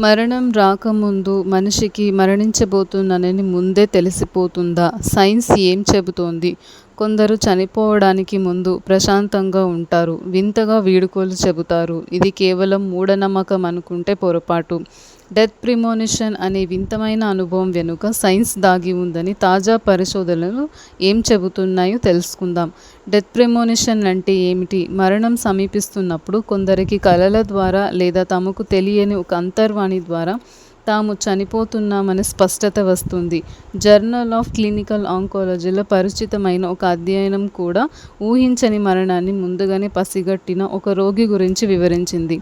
మరణం రాకముందు మనిషికి మరణించబోతున్నానని ముందే తెలిసిపోతుందా? సైన్స్ ఏం చెబుతోంది? కొందరు చనిపోవడానికి ముందు ప్రశాంతంగా ఉంటారు. వింతగా వీడ్కోలు చెబుతారు. ఇది కేవలం మూఢనమ్మకం అనుకుంటే పొరపాటు. డెత్ ప్రిమోనిషన్ అనే వింతమైన అనుభవం వెనుక సైన్స్ దాగి ఉందని తాజా పరిశోధనలు ఏం చెబుతున్నాయో తెలుసుకుందాం. డెత్ ప్రిమోనిషన్ అంటే ఏమిటి? మరణం సమీపిస్తున్నప్పుడు కొందరికి కలల ద్వారా లేదా తమకు తెలియని ఒక అంతర్వాణి ద్వారా తాము చనిపోతున్నామనే స్పష్టత వస్తుంది. జర్నల్ ఆఫ్ క్లినికల్ ఆంకాలజీలో పరిచితమైన ఒక అధ్యయనం కూడా ఊహించని మరణాన్ని ముందుగానే పసిగట్టిన ఒక రోగి గురించి వివరించింది.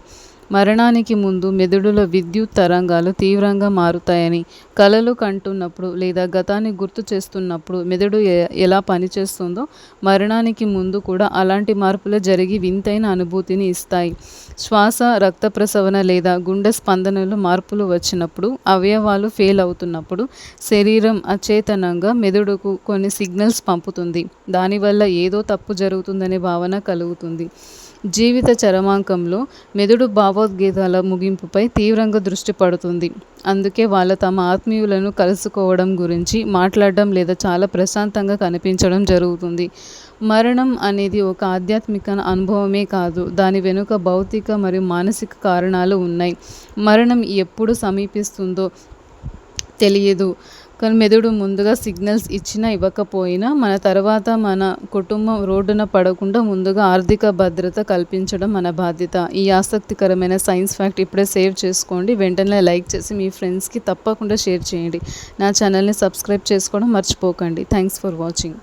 మరణానికి ముందు మెదడులో విద్యుత్ తరంగాలు తీవ్రంగా మారుతాయని, కలలు కంటున్నప్పుడు లేదా గతాన్ని గుర్తు చేస్తున్నప్పుడు మెదడు ఎలా పనిచేస్తుందో మరణానికి ముందు కూడా అలాంటి మార్పులు జరిగి వింతైన అనుభూతిని ఇస్తాయి. శ్వాస, రక్త ప్రసరణ లేదా గుండె స్పందనలో మార్పులు వచ్చినప్పుడు, అవయవాలు ఫెయిల్ అవుతున్నప్పుడు శరీరం అచేతనంగా మెదడుకు కొన్ని సిగ్నల్స్ పంపుతుంది. దానివల్ల ఏదో తప్పు జరుగుతుందనే భావన కలుగుతుంది. జీవిత చరమాంకంలో మెదడు భావోద్వేగాల ముగింపుపై తీవ్రంగా దృష్టి పడుతుంది. అందుకే వాళ్ళు తమ ఆత్మీయులను కలుసుకోవడం గురించి మాట్లాడడం లేదా చాలా ప్రశాంతంగా కనిపించడం జరుగుతుంది. మరణం అనేది ఒక ఆధ్యాత్మిక అనుభవమే కాదు, దాని వెనుక భౌతిక మరియు మానసిక కారణాలు ఉన్నాయి. మరణం ఎప్పుడు సమీపిస్తుందో తెలియదు, కానీ మెదడు ముందుగా సిగ్నల్స్ ఇచ్చినా ఇవ్వకపోయినా మన తర్వాత మన కుటుంబం రోడ్డున పడకుండా ముందుగా ఆర్థిక భద్రత కల్పించడం మన బాధ్యత. ఈ ఆసక్తికరమైన సైన్స్ ఫ్యాక్ట్ ఇప్పుడే సేవ్ చేసుకోండి. వెంటనే లైక్ చేసి మీ ఫ్రెండ్స్కి తప్పకుండా షేర్ చేయండి. నా ఛానల్ని సబ్స్క్రైబ్ చేసుకోవడం మర్చిపోకండి. Thanks for watching.